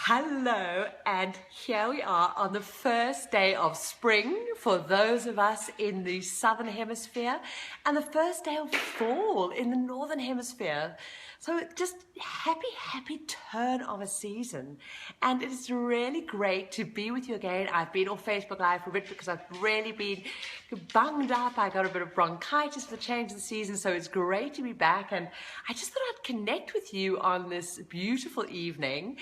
Hello, and here we are on the first day of spring for those of us in the southern hemisphere and the first day of fall in the northern hemisphere. So just happy turn of a season, and it's really great to be with you again. I've been off Facebook Live for a bit because I've really been bunged up. I got a bit of bronchitis for the change of the season, so it's great to be back, and I just thought I'd connect with you on this beautiful evening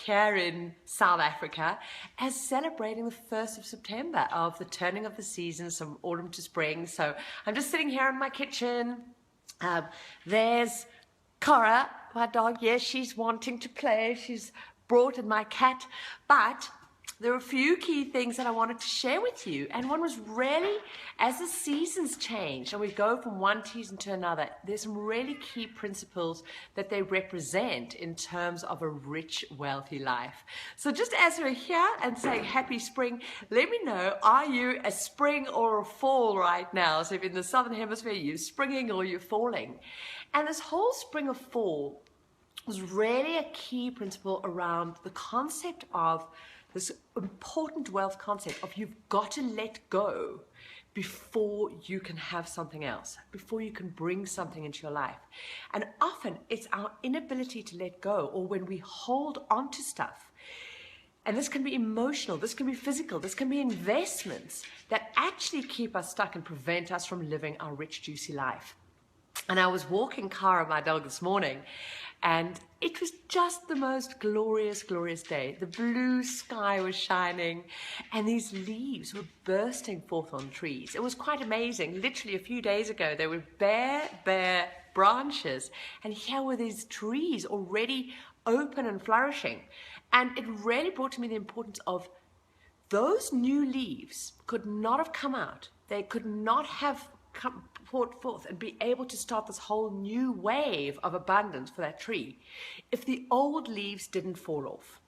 here in South Africa as celebrating the 1st of September of the turning of the seasons from autumn to spring. So I'm just sitting here in my kitchen. There's Cora, my dog. Yes, she's wanting to play. She's brought in my cat. But there are a few key things that I wanted to share with you. And one was really, as the seasons change and we go from one season to another, there's some really key principles that they represent in terms of a rich, wealthy life. So just as we're here and saying happy spring, let me know, are you a spring or a fall right now? So if in the southern hemisphere, you're springing or you're falling. And this whole spring or fall was really a key principle around the concept of this important wealth concept of you've got to let go before you can have something else, before you can bring something into your life. And often it's our inability to let go, or when we hold on to stuff, and this can be emotional, this can be physical, this can be investments that actually keep us stuck and prevent us from living our rich, juicy life. And I was walking Cara, my dog, this morning, and it was just the most glorious, glorious day. The blue sky was shining, and these leaves were bursting forth on trees. It was quite amazing. Literally a few days ago, there were bare branches, and here were these trees already open and flourishing. And it really brought to me the importance of those new leaves could not have come out. They could not have poured forth and be able to start this whole new wave of abundance for that tree if the old leaves didn't fall off.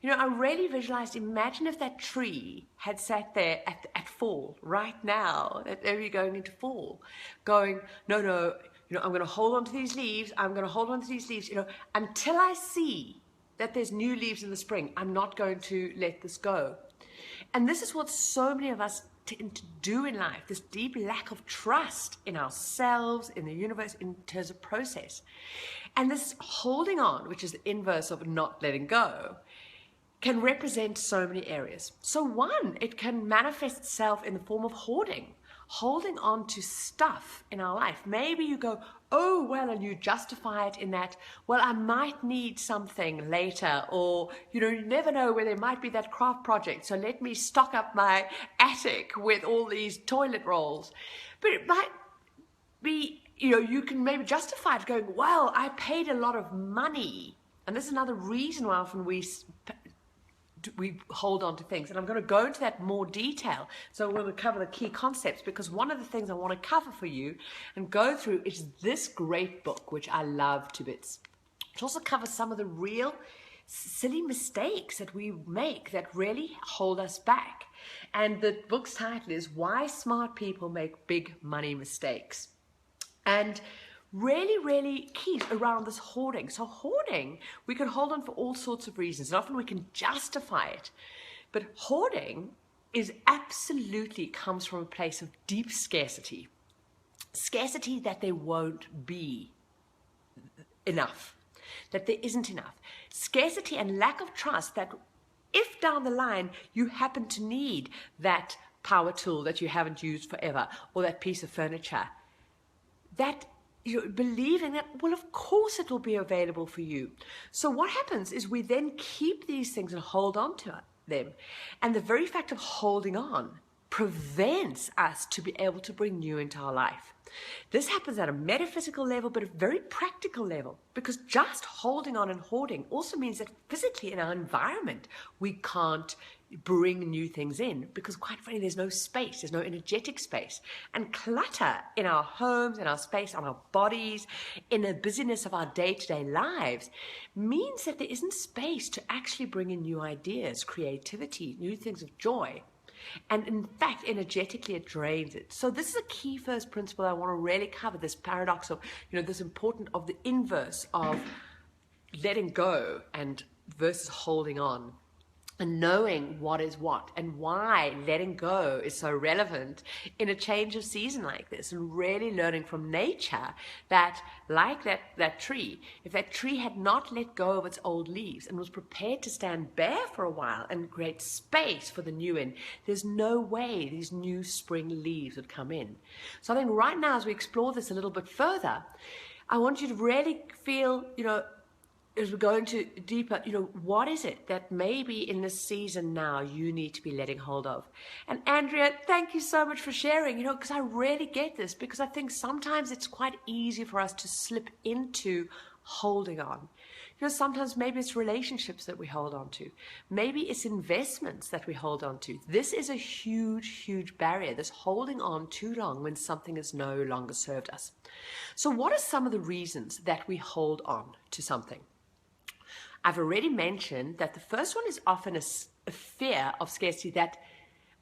You know, I really visualized, imagine if that tree had sat there at fall right now, that we're going into fall, going, no, I'm going to hold on to these leaves, until I see that there's new leaves in the spring. I'm not going to let this go. And this is what so many of us tend to do in life, this deep lack of trust in ourselves, in the universe, in terms of process. And this holding on, which is the inverse of not letting go, can represent so many areas. So one, it can manifest itself in the form of hoarding, holding on to stuff in our life. Maybe you go, oh, well, and you justify it in that, well, I might need something later, or, you never know where there might be that craft project, so let me stock up my attic with all these toilet rolls. But it might be, you can maybe justify it going, well, I paid a lot of money. And this is another reason why often we hold on to things, and I'm going to go into that more detail. So we're going to cover the key concepts, because one of the things I want to cover for you and go through is this great book, which I love to bits. It also covers some of the real silly mistakes that we make that really hold us back. And the book's title is Why Smart People Make Big Money Mistakes. And really key around this hoarding. So hoarding, we can hold on for all sorts of reasons, and often we can justify it. But hoarding is absolutely comes from a place of deep scarcity. Scarcity that there won't be enough, that there isn't enough. Scarcity and lack of trust that if down the line you happen to need that power tool that you haven't used forever, or that piece of furniture, that you're believing that, well, of course it will be available for you. So what happens is we then keep these things and hold on to them. And the very fact of holding on prevents us to be able to bring new into our life. This happens at a metaphysical level, but a very practical level, because just holding on and hoarding also means that physically in our environment, we can't bring new things in, because quite frankly, there's no space, there's no energetic space. And clutter in our homes, in our space, on our bodies, in the busyness of our day-to-day lives means that there isn't space to actually bring in new ideas, creativity, new things of joy. And in fact, energetically, it drains it. So this is a key first principle I want to really cover, this paradox of, this important of the inverse of letting go and versus holding on. And knowing what is what and why letting go is so relevant in a change of season like this, and really learning from nature that, like that tree, if that tree had not let go of its old leaves and was prepared to stand bare for a while and create space for the new in, there's no way these new spring leaves would come in. So I think right now, as we explore this a little bit further, I want you to really feel, as we go into deeper, what is it that maybe in this season now you need to be letting hold of? And Andrea, thank you so much for sharing, because I really get this, because I think sometimes it's quite easy for us to slip into holding on. Sometimes maybe it's relationships that we hold on to. Maybe it's investments that we hold on to. This is a huge, huge barrier, this holding on too long when something has no longer served us. So what are some of the reasons that we hold on to something? I've already mentioned that the first one is often a fear of scarcity, that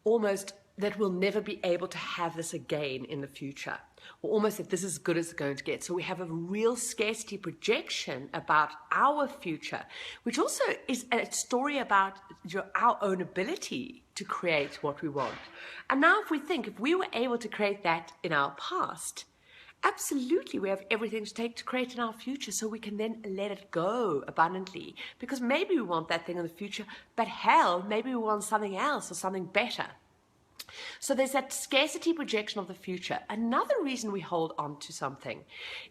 we'll never be able to have this again in the future, or almost that this is as good as it's going to get. So we have a real scarcity projection about our future, which also is a story about our own ability to create what we want. And now if we were able to create that in our past, absolutely, we have everything to take to create in our future, so we can then let it go abundantly, because maybe we want that thing in the future, but hell, maybe we want something else or something better. So there's that scarcity projection of the future. Another reason we hold on to something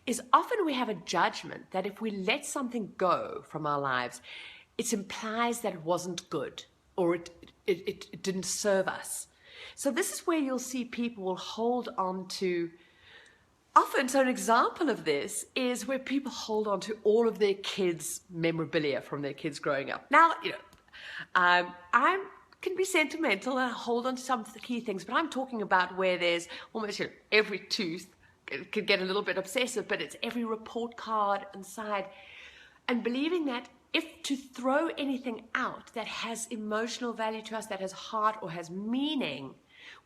is often we have a judgment that if we let something go from our lives, it implies that it wasn't good, or it didn't serve us. So this is where you'll see people will hold on to. Often, so an example of this is where people hold on to all of their kids' memorabilia from their kids growing up. Now, I can be sentimental and hold on to some of the key things, but I'm talking about where there's almost every tooth. It could get a little bit obsessive, but it's every report card inside, and believing that if to throw anything out that has emotional value to us, that has heart or has meaning,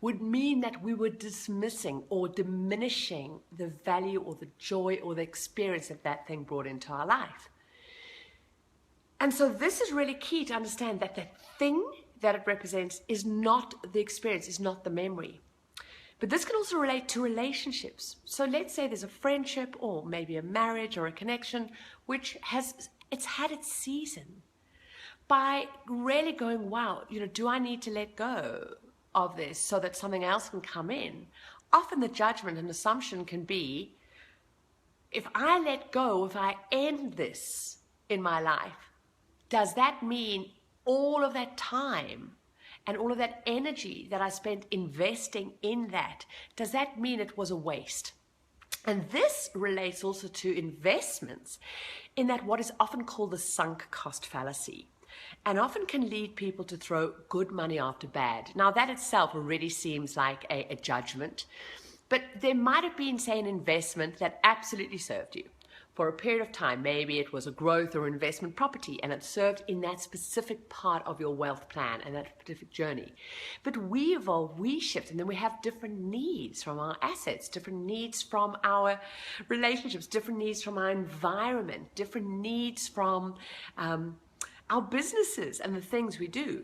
would mean that we were dismissing or diminishing the value or the joy or the experience that thing brought into our life. And so this is really key to understand that the thing that it represents is not the experience, is not the memory. But this can also relate to relationships. So let's say there's a friendship or maybe a marriage or a connection which it's had its season. By really going, wow, do I need to let go of this so that something else can come in? Often the judgment and assumption can be, if I let go, if I end this in my life, does that mean all of that time and all of that energy that I spent investing in that, does that mean it was a waste? And this relates also to investments, in that what is often called the sunk cost fallacy, and often can lead people to throw good money after bad. Now that itself already seems like a judgment, but there might have been, say, an investment that absolutely served you for a period of time. Maybe it was a growth or investment property, and it served in that specific part of your wealth plan and that specific journey. But we evolve, we shift, and then we have different needs from our assets, different needs from our relationships, different needs from our environment, different needs from our businesses and the things we do.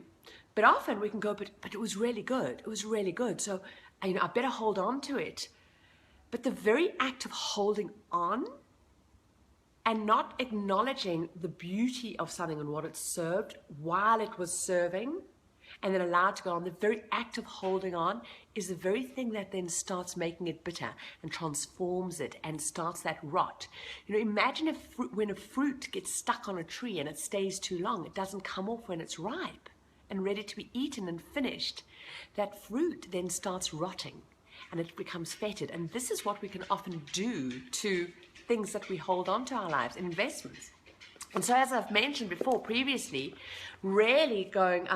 But often we can go, but it was really good. It was really good. So, I better hold on to it. But the very act of holding on and not acknowledging the beauty of something and what it served while it was serving, and then allowed to go on, the very act of holding on is the very thing that then starts making it bitter and transforms it and starts that rot. Imagine when a fruit gets stuck on a tree and it stays too long, it doesn't come off when it's ripe and ready to be eaten and finished. That fruit then starts rotting and it becomes fetid. And this is what we can often do to things that we hold on to our lives, investments. And so, as I've mentioned before previously, really going,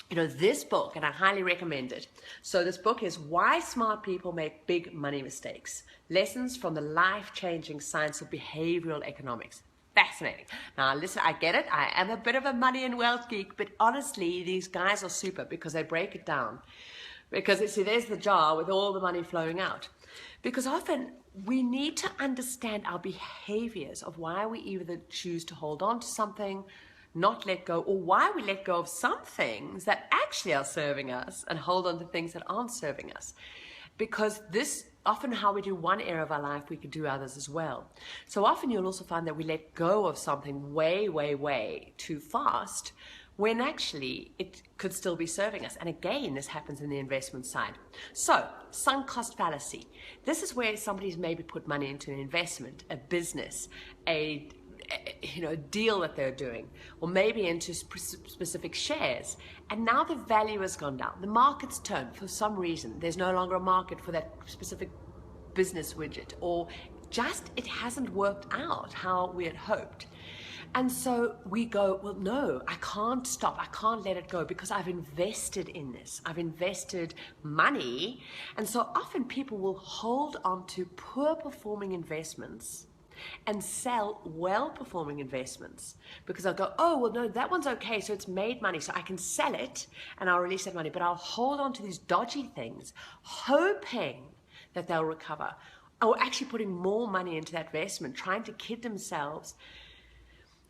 this book, and I highly recommend it. So this book is Why Smart People Make Big Money Mistakes, Lessons from the Life-Changing Science of Behavioral Economics. Fascinating. Now listen, I get it. I am a bit of a money and wealth geek, but honestly, these guys are super because they break it down. Because see, there's the jar with all the money flowing out. Because often we need to understand our behaviors of why we either choose to hold on to something, not let go, or why we let go of some things that actually are serving us and hold on to things that aren't serving us. Because this often how we do one area of our life, we can do others as well. So often you'll also find that we let go of something way, way, way too fast when actually it could still be serving us. And again, this happens in the investment side. So, sunk cost fallacy. This is where somebody's maybe put money into an investment, a business, a deal that they're doing, or maybe into specific shares, and now the value has gone down. The market's turned for some reason. There's no longer a market for that specific business widget, or just it hasn't worked out how we had hoped. And so we go, well, no, I can't stop. I can't let it go because I've invested in this. I've invested money. And so often people will hold on to poor performing investments and sell well-performing investments because I'll go, oh, well, no, that one's okay, so it's made money, so I can sell it and I'll release that money, but I'll hold on to these dodgy things, hoping that they'll recover, or actually putting more money into that investment, trying to kid themselves.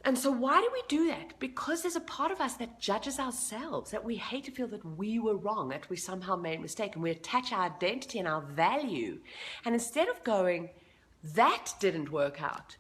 And so why do we do that? Because there's a part of us that judges ourselves, that we hate to feel that we were wrong, that we somehow made a mistake, and we attach our identity and our value. And instead of going, that didn't work out.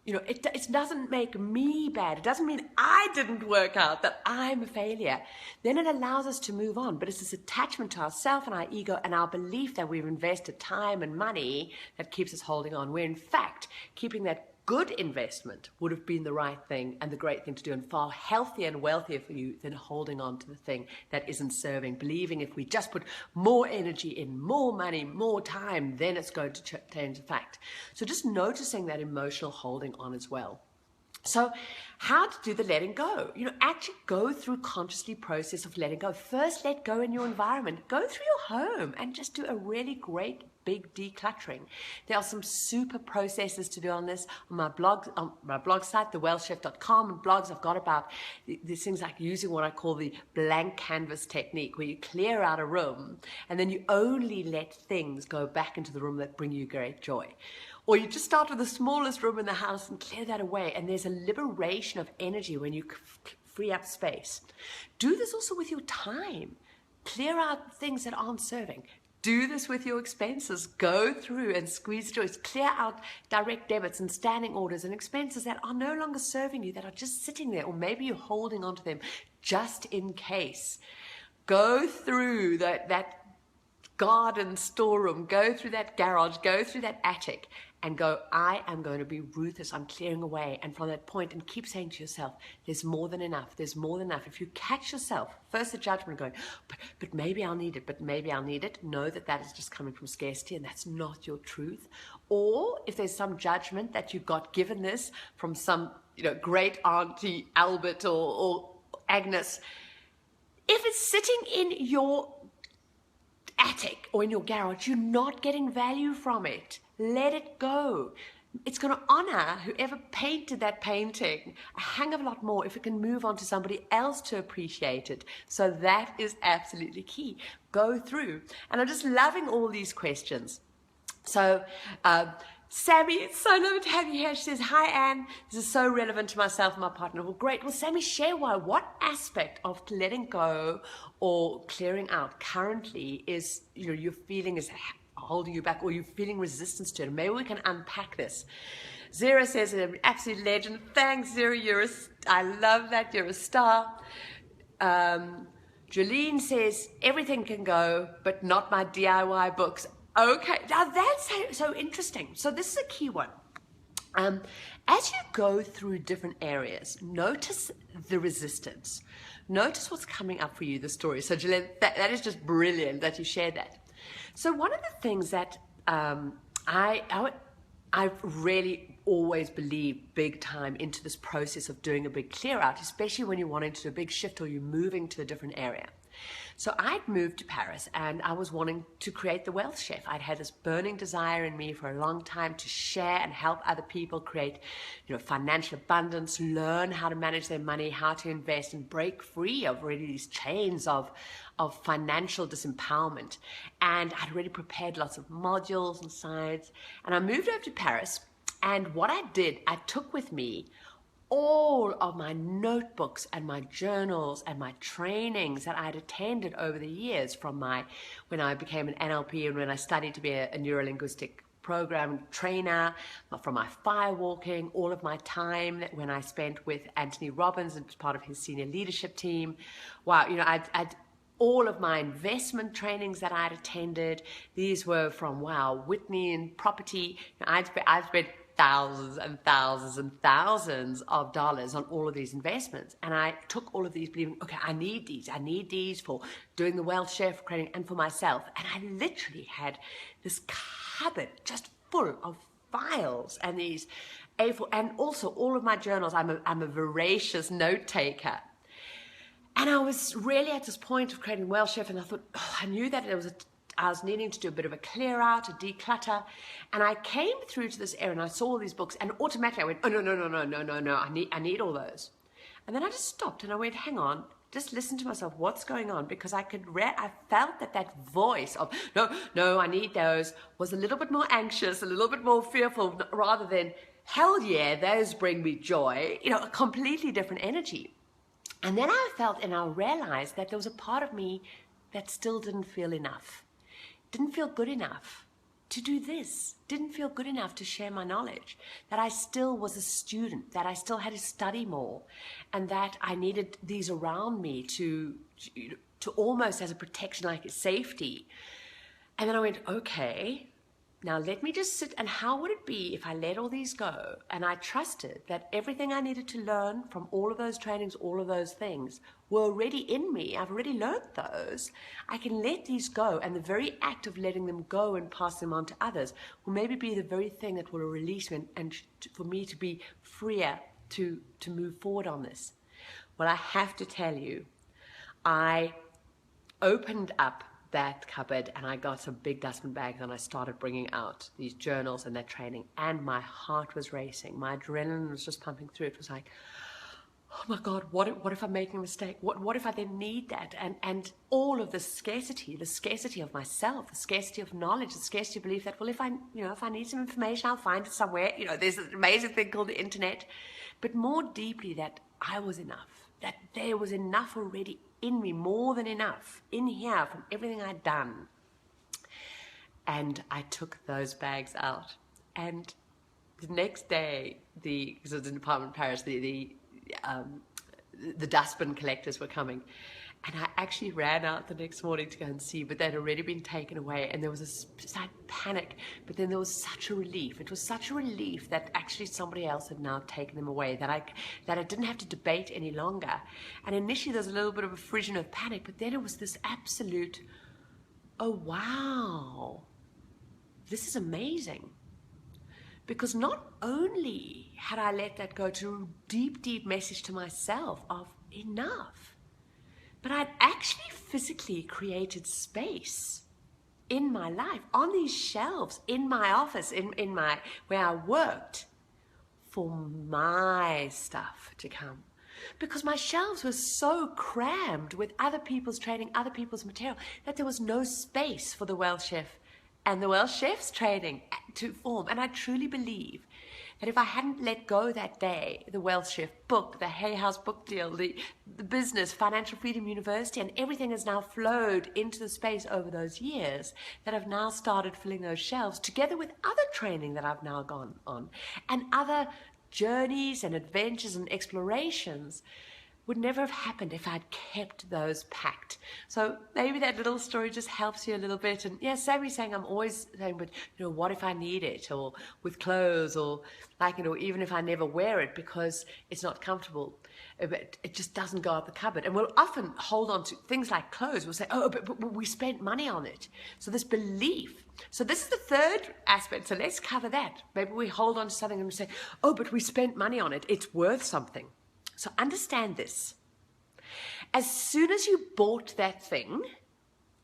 It doesn't make me bad. It doesn't mean I didn't work out, that I'm a failure. Then it allows us to move on. But it's this attachment to ourselves and our ego and our belief that we've invested time and money that keeps us holding on. Where in fact, keeping that good investment would have been the right thing and the great thing to do, and far healthier and wealthier for you than holding on to the thing that isn't serving, believing if we just put more energy in, more money, more time, then it's going to change the fact. So just noticing that emotional holding on as well. So how to do the letting go? Actually go through consciously process of letting go. First, let go in your environment. Go through your home and just do a really great big decluttering. There are some super processes to do on this on my blog site, thewealthchef.com, and blogs I've got about these things like using what I call the blank canvas technique, where you clear out a room and then you only let things go back into the room that bring you great joy. Or you just start with the smallest room in the house and clear that away, and there's a liberation of energy when you free up space. Do this also with your time. Clear out things that aren't serving. Do this with your expenses. Go through and squeeze joys. Clear out direct debits and standing orders and expenses that are no longer serving you, that are just sitting there, or maybe you're holding on to them just in case. Go through that garden storeroom, go through that garage, go through that attic, and go, I am going to be ruthless. I'm clearing away. And from that point, and keep saying to yourself, there's more than enough. There's more than enough. If you catch yourself, first the judgment going, but maybe I'll need it, but maybe I'll need it. Know that is just coming from scarcity, and that's not your truth. Or if there's some judgment that you got given this from some, great auntie Albert or Agnes, if it's sitting in your attic or in your garage, you're not getting value from it. Let it go. It's going to honor whoever painted that painting a hang of a lot more if it can move on to somebody else to appreciate it. So that is absolutely key. Go through. And I'm just loving all these questions. So, Sammy, it's so lovely to have you here. She says, hi, Anne. This is so relevant to myself and my partner. Well, great. Well, Sammy, share why. What aspect of letting go or clearing out currently is, you're feeling is holding you back, or you're feeling resistance to it? Maybe we can unpack this. Zero says, an absolute legend. Thanks, Zero. I love that. You're a star. Jolene says, everything can go, but not my DIY books. Okay, now that's so interesting. So this is a key one. As you go through different areas, notice the resistance. Notice what's coming up for you, the story. So Jolene, that is just brilliant that you shared that. So one of the things that I've really always believed big time into this process of doing a big clear out, especially when you're wanting to do a big shift or you're moving to a different area. So I'd moved to Paris and I was wanting to create the Wealth Chef. I'd had this burning desire in me for a long time to share and help other people create, financial abundance, learn how to manage their money, how to invest, and break free of really these chains of financial disempowerment. And I'd already prepared lots of modules and slides. And I moved over to Paris. And what I did, I took with me all of my notebooks and my journals and my trainings that I'd attended over the years from when I became an NLP and when I studied to be a neuro-linguistic program trainer, from my firewalking, all of my time that when I spent with Anthony Robbins and was part of his senior leadership team. Wow, I'd all of my investment trainings that I'd attended. These were from, Whitney and property. I'd spent thousands and thousands and thousands of dollars on all of these investments. And I took all of these believing, okay, I need these for doing the Wealth Chef, creating, and for myself. And I literally had this cupboard just full of files and these A4, and also all of my journals. I'm a voracious note taker. And I was really at this point of creating Wealth Chef, and I thought, I knew that I was needing to do a bit of a clear out, a declutter. And I came through to this area and I saw all these books and automatically I went, oh, no, I need all those. And then I just stopped and I went, hang on, just listen to myself, what's going on? Because I felt that voice of, no, I need those, was a little bit more anxious, a little bit more fearful, rather than, hell yeah, those bring me joy, a completely different energy. And then I felt and I realized that there was a part of me that still didn't feel enough. Didn't feel good enough to do this, didn't feel good enough to share my knowledge, that I still was a student, that I still had to study more, and that I needed these around me to almost as a protection, like a safety. And then I went, okay, now let me just sit, and how would it be if I let all these go? And I trusted that everything I needed to learn from all of those trainings, all of those things were already in me. I've already learned those. I can let these go, and the very act of letting them go and pass them on to others will maybe be the very thing that will release me and for me to be freer to move forward on this. Well, I have to tell you, I opened up that cupboard and I got some big dustbin bags and I started bringing out these journals and that training, and my heart was racing. My adrenaline was just pumping through. It was like, oh my God, what if I'm making a mistake? What if I then need that? And all of the scarcity of myself, the scarcity of knowledge, the scarcity of belief that, well, if I need some information, I'll find it somewhere. There's an amazing thing called the internet. But more deeply, that I was enough, that there was enough already in me, more than enough in here from everything I'd done. And I took those bags out. And the next day, because it was in the apartment in Paris, the dustbin collectors were coming. And I actually ran out the next morning to go and see, but they'd already been taken away. And there was a slight panic, but then there was such a relief. It was such a relief that actually somebody else had now taken them away, that I didn't have to debate any longer. And initially there was a little bit of a frisson of panic, but then it was this absolute, oh wow, this is amazing. Because not only had I let that go to a deep, deep message to myself of enough, but I'd actually physically created space in my life, on these shelves, in my office, in my where I worked, for my stuff to come. Because my shelves were so crammed with other people's training, other people's material, that there was no space for the Wealth Chef and the Wealth Chef's training to form. And I truly believe that if I hadn't let go that day, the Wealth Chef book, the Hay House book deal, the business, Financial Freedom University, and everything has now flowed into the space over those years that have now started filling those shelves, together with other training that I've now gone on, and other journeys and adventures and explorations would never have happened if I'd kept those packed. So maybe that little story just helps you a little bit. And yeah, Sammy's saying, I'm always saying, but what if I need it? Or with clothes, or even if I never wear it because it's not comfortable, but it just doesn't go out the cupboard. And we'll often hold on to things like clothes. We'll say, oh, but we spent money on it. So this belief. So this is the third aspect. So let's cover that. Maybe we hold on to something and we say, oh, but we spent money on it. It's worth something. So understand this. As soon as you bought that thing,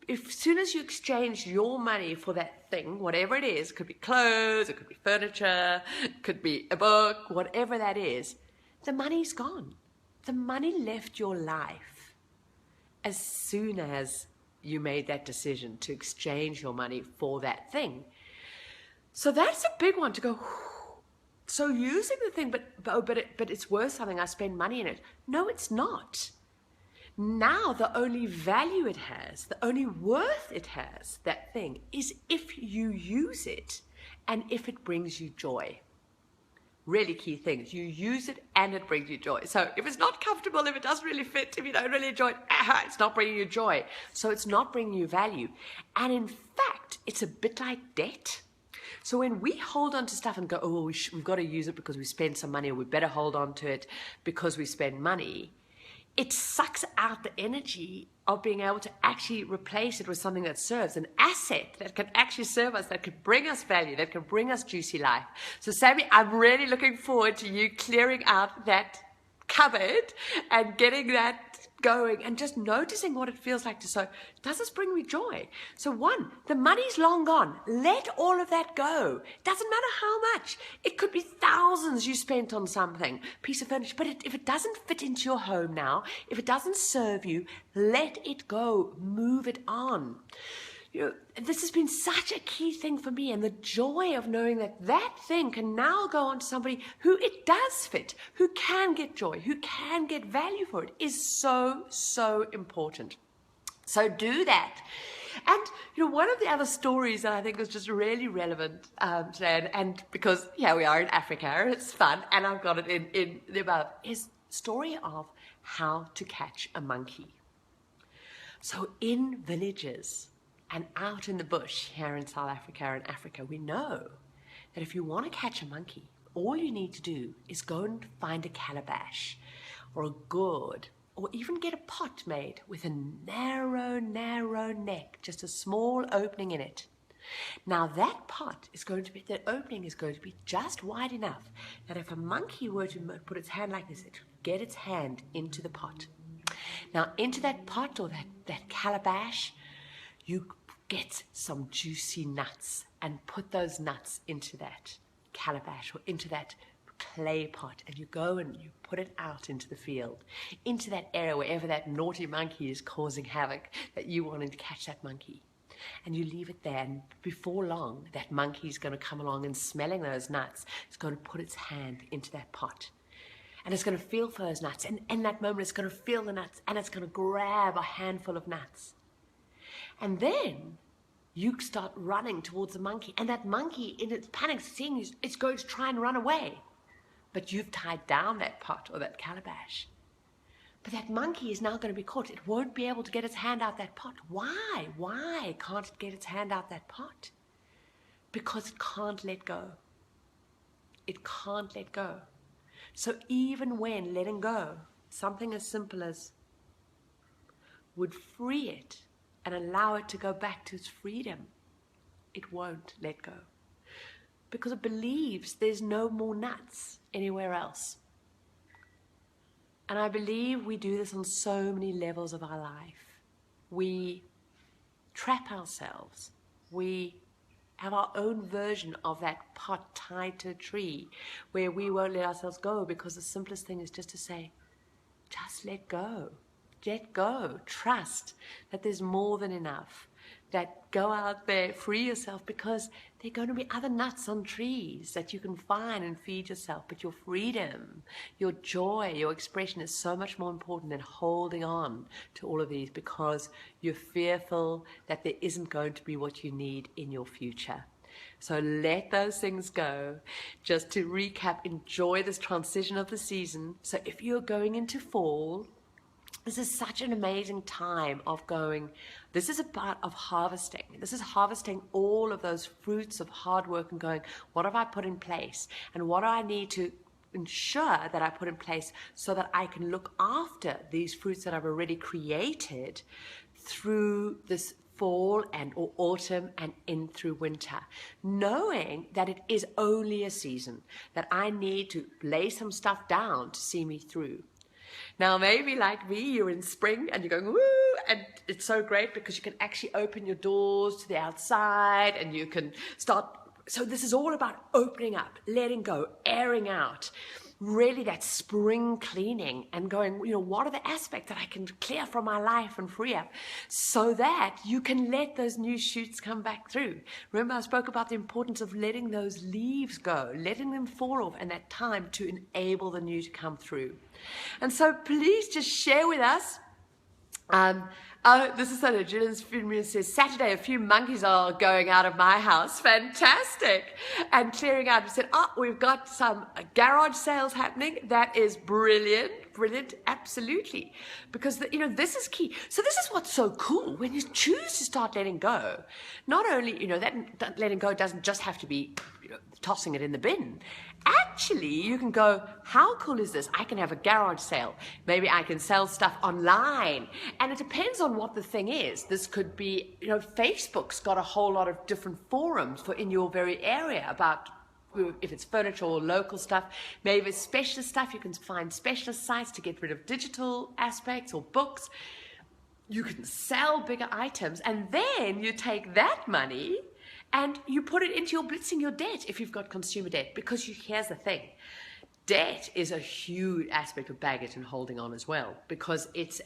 as soon as you exchange your money for that thing, whatever it is, it could be clothes, it could be furniture, it could be a book, whatever that is, the money's gone. The money left your life as soon as you made that decision to exchange your money for that thing. So that's a big one to go, so using the thing, but it's worth something, I spend money in it. No, it's not. Now the only value it has, the only worth it has, that thing, is if you use it and if it brings you joy. Really key things. You use it and it brings you joy. So if it's not comfortable, if it doesn't really fit, if you don't really enjoy it, it's not bringing you joy. So it's not bringing you value. And in fact, it's a bit like debt. So when we hold on to stuff and go, oh, we've got to use it because we spend some money, or we better hold on to it because we spend money, it sucks out the energy of being able to actually replace it with something that serves, an asset that can actually serve us, that can bring us value, that can bring us juicy life. So Sammy, I'm really looking forward to you clearing out that cupboard and getting that going and just noticing what it feels like to sow. Does this bring me joy? So one, the money's long gone. Let all of that go. Doesn't matter how much. It could be thousands you spent on something, piece of furniture, but if it doesn't fit into your home now, if it doesn't serve you, let it go. Move it on. You know, this has been such a key thing for me, and the joy of knowing that that thing can now go on to somebody who it does fit, who can get joy, who can get value for it, is so, so important. So do that. And, you know, one of the other stories that I think is just really relevant today, and because here we are in Africa, it's fun, and I've got it in the above, is story of how to catch a monkey. So in villages, and out in the bush here in South Africa and Africa, we know that if you want to catch a monkey, all you need to do is go and find a calabash or a gourd, or even get a pot made with a narrow neck, just a small opening in it. Now that pot is going to be, that opening is going to be just wide enough that if a monkey were to put its hand like this, it would get its hand into the pot. Now into that pot or that calabash, you get some juicy nuts and put those nuts into that calabash or into that clay pot, and you go and you put it out into the field, into that area wherever that naughty monkey is causing havoc, that you wanted to catch that monkey. And you leave it there, and before long, that monkey is going to come along and smelling those nuts, it's going to put its hand into that pot. And it's going to feel for those nuts, and in that moment it's going to feel the nuts, and it's going to grab a handful of nuts. And then you start running towards the monkey, and that monkey, in its panic, seeing you, it's going to try and run away. But you've tied down that pot or that calabash. But that monkey is now going to be caught. It won't be able to get its hand out that pot. Why? Why can't it get its hand out that pot? Because it can't let go. It can't let go. So even when letting go, something as simple as would free it and allow it to go back to its freedom, it won't let go. Because it believes there's no more nuts anywhere else. And I believe we do this on so many levels of our life. We trap ourselves. We have our own version of that pot tied to a tree where we won't let ourselves go, because the simplest thing is just to say, just let go. Let go. Trust that there's more than enough. That go out there, free yourself, because there are going to be other nuts on trees that you can find and feed yourself. But your freedom, your joy, your expression is so much more important than holding on to all of these because you're fearful that there isn't going to be what you need in your future. So let those things go. Just to recap, enjoy this transition of the season. So if you're going into fall, this is such an amazing time of going, this is a part of harvesting. This is harvesting all of those fruits of hard work and going, what have I put in place? And what do I need to ensure that I put in place so that I can look after these fruits that I've already created through this fall and or autumn and in through winter, knowing that it is only a season, that I need to lay some stuff down to see me through. Now, maybe like me, you're in spring and you're going, woo, and it's so great because you can actually open your doors to the outside and you can start. So this is all about opening up, letting go, airing out, really that spring cleaning and going, what are the aspects that I can clear from my life and free up so that you can let those new shoots come back through. Remember, I spoke about the importance of letting those leaves go, letting them fall off, and that time to enable the new to come through. And so please just share with us. Oh, this is so good. Julian says, Saturday, a few monkeys are going out of my house. Fantastic. And clearing out. We said, we've got some garage sales happening. That is brilliant. Brilliant. Absolutely. Because, this is key. So this is what's so cool. When you choose to start letting go, not only, that letting go doesn't just have to be tossing it in the bin. Actually, you can go, how cool is this? I can have a garage sale. Maybe I can sell stuff online. And it depends on what the thing is. This could be, Facebook's got a whole lot of different forums for in your very area about if it's furniture or local stuff. Maybe it's specialist stuff. You can find specialist sites to get rid of digital aspects or books. You can sell bigger items, and then you take that money and you put it into your blitzing your debt if you've got consumer debt. Because here's the thing. Debt is a huge aspect of baggage and holding on as well, because it's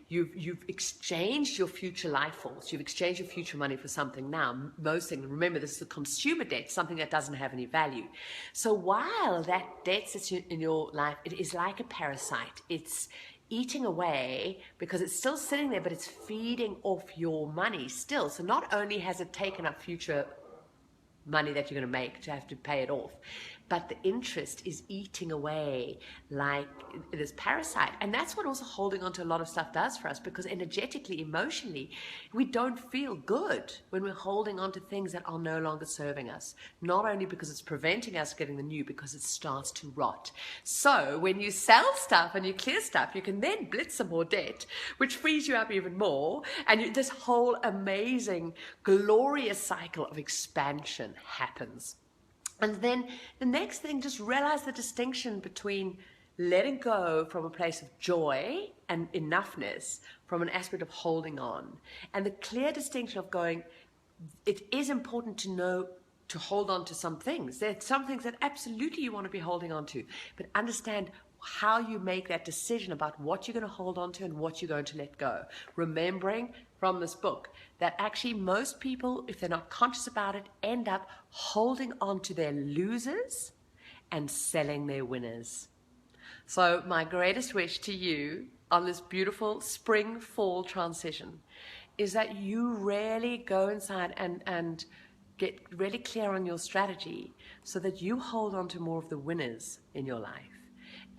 you've exchanged your future life force, you've exchanged your future money for something now. Most things, remember, this is a consumer debt, something that doesn't have any value. So while that debt sits in your life, it is like a parasite. It's eating away because it's still sitting there, but it's feeding off your money still. So not only has it taken up future money that you're going to make to have to pay it off, but the interest is eating away like this parasite. And that's what also holding on to a lot of stuff does for us, because energetically, emotionally, we don't feel good when we're holding on to things that are no longer serving us. Not only because it's preventing us getting the new, because it starts to rot. So when you sell stuff and you clear stuff, you can then blitz some more debt, which frees you up even more. And this whole amazing, glorious cycle of expansion happens. And then the next thing, just realize the distinction between letting go from a place of joy and enoughness, from an aspect of holding on, and the clear distinction of going, it is important to know to hold on to some things. There are some things that absolutely you want to be holding on to, but understand how you make that decision about what you're going to hold on to and what you're going to let go. Remembering from this book that actually most people, if they're not conscious about it, end up holding on to their losers and selling their winners. So my greatest wish to you on this beautiful spring-fall transition is that you really go inside and get really clear on your strategy so that you hold on to more of the winners in your life.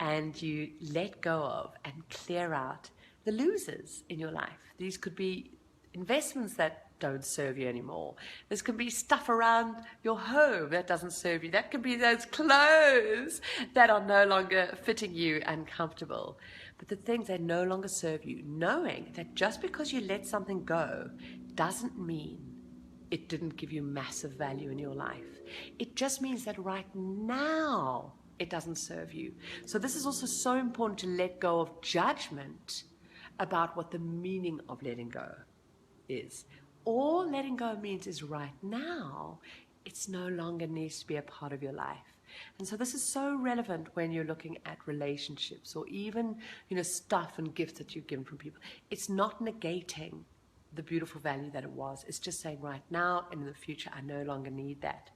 And you let go of and clear out the losers in your life. These could be investments that don't serve you anymore. This could be stuff around your home that doesn't serve you. That could be those clothes that are no longer fitting you and comfortable. But the things that no longer serve you, knowing that just because you let something go doesn't mean it didn't give you massive value in your life. It just means that right now, it doesn't serve you. So this is also so important, to let go of judgment about what the meaning of letting go is. All letting go means is right now, it's no longer needs to be a part of your life. And so this is so relevant when you're looking at relationships or even, stuff and gifts that you've given from people. It's not negating the beautiful value that it was. It's just saying right now and in the future, I no longer need that.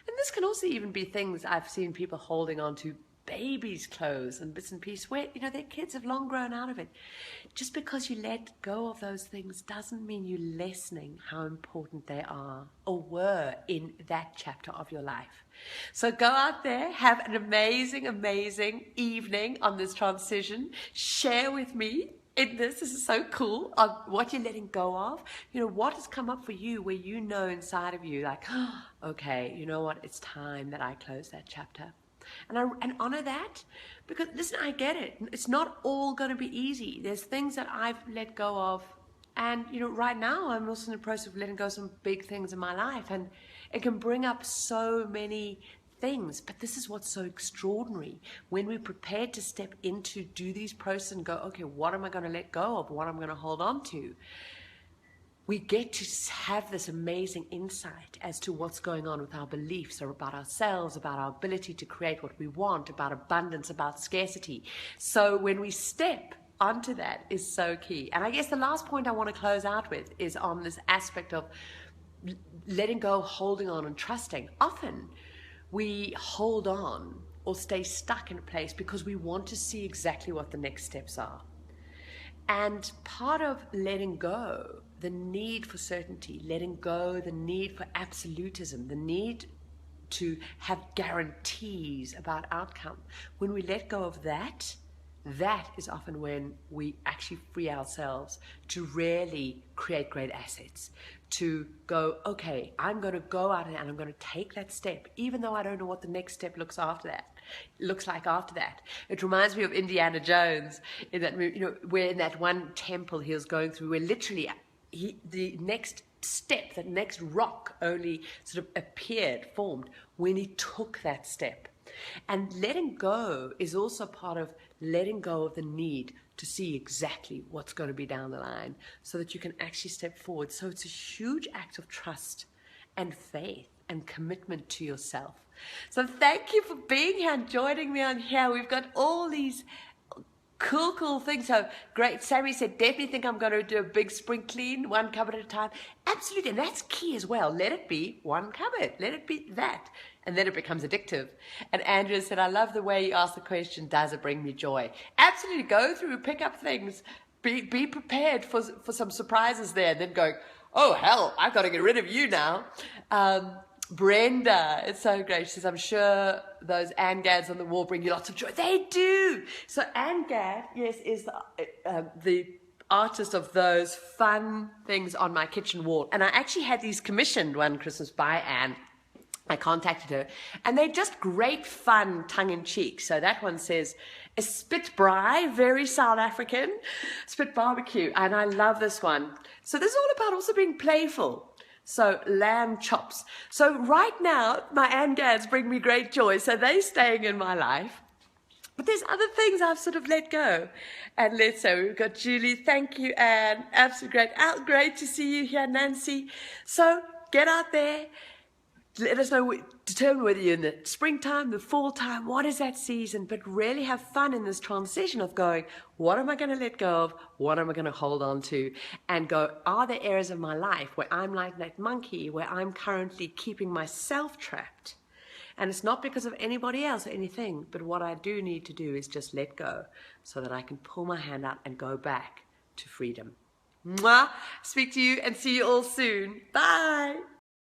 And this can also even be things I've seen people holding on to, babies' clothes and bits and pieces where, their kids have long grown out of it. Just because you let go of those things doesn't mean you're lessening how important they are or were in that chapter of your life. So go out there, have an amazing, amazing evening on this transition. Share with me this is so cool, on what you're letting go of. What has come up for you where inside of you, like, oh, okay, you know what, it's time that I close that chapter. And honor that, because listen, I get it. It's not all going to be easy. There's things that I've let go of. And, right now I'm also in the process of letting go of some big things in my life. And it can bring up so many things. But this is what's so extraordinary. When we're prepared to step into, do these processes and go, okay, what am I going to let go of? What am I going to hold on to? We get to have this amazing insight as to what's going on with our beliefs or about ourselves, about our ability to create what we want, about abundance, about scarcity. So when we step onto that is so key. And I guess the last point I want to close out with is on this aspect of letting go, holding on, and trusting. Often we hold on or stay stuck in a place because we want to see exactly what the next steps are. And part of letting go, the need for certainty, letting go, the need for absolutism, the need to have guarantees about outcome, when we let go of that, that is often when we actually free ourselves to really create great assets, to go, okay, I'm going to go out and I'm going to take that step, even though I don't know what the next step looks like after that. It reminds me of Indiana Jones, in that, where in that one temple he was going through, where literally the next step, the next rock only sort of formed when he took that step. And letting go is also part of letting go of the need to see exactly what's going to be down the line so that you can actually step forward. So it's a huge act of trust and faith and commitment to yourself. So thank you for being here and joining me on here. We've got all these cool things. So great. Sammy said, definitely think I'm going to do a big spring clean, one cupboard at a time. Absolutely. And that's key as well. Let it be one cupboard. Let it be that. And then it becomes addictive. And Andrea said, I love the way you ask the question, does it bring me joy? Absolutely. Go through, pick up things, be prepared for some surprises there. And then going, oh, hell, I've got to get rid of you now. Brenda, it's so great. She says, I'm sure those Angads on the wall bring you lots of joy. They do. So Anne Gad, yes, is the artist of those fun things on my kitchen wall. And I actually had these commissioned one Christmas by Anne. I contacted her, and they're just great fun, tongue-in-cheek. So that one says, a spit braai, very South African, spit barbecue, and I love this one. So this is all about also being playful. So lamb chops. So right now, my Angads bring me great joy, so they're staying in my life. But there's other things I've sort of let go. And let's say we've got Julie. Thank you, Anne. Absolutely great. Great to see you here, Nancy. So get out there. Let us know, determine whether you're in the springtime, the fall time, what is that season, but really have fun in this transition of going, what am I going to let go of? What am I going to hold on to? And go, are there areas of my life where I'm like that monkey, where I'm currently keeping myself trapped? And it's not because of anybody else or anything, but what I do need to do is just let go so that I can pull my hand out and go back to freedom. Mwah! Speak to you and see you all soon. Bye!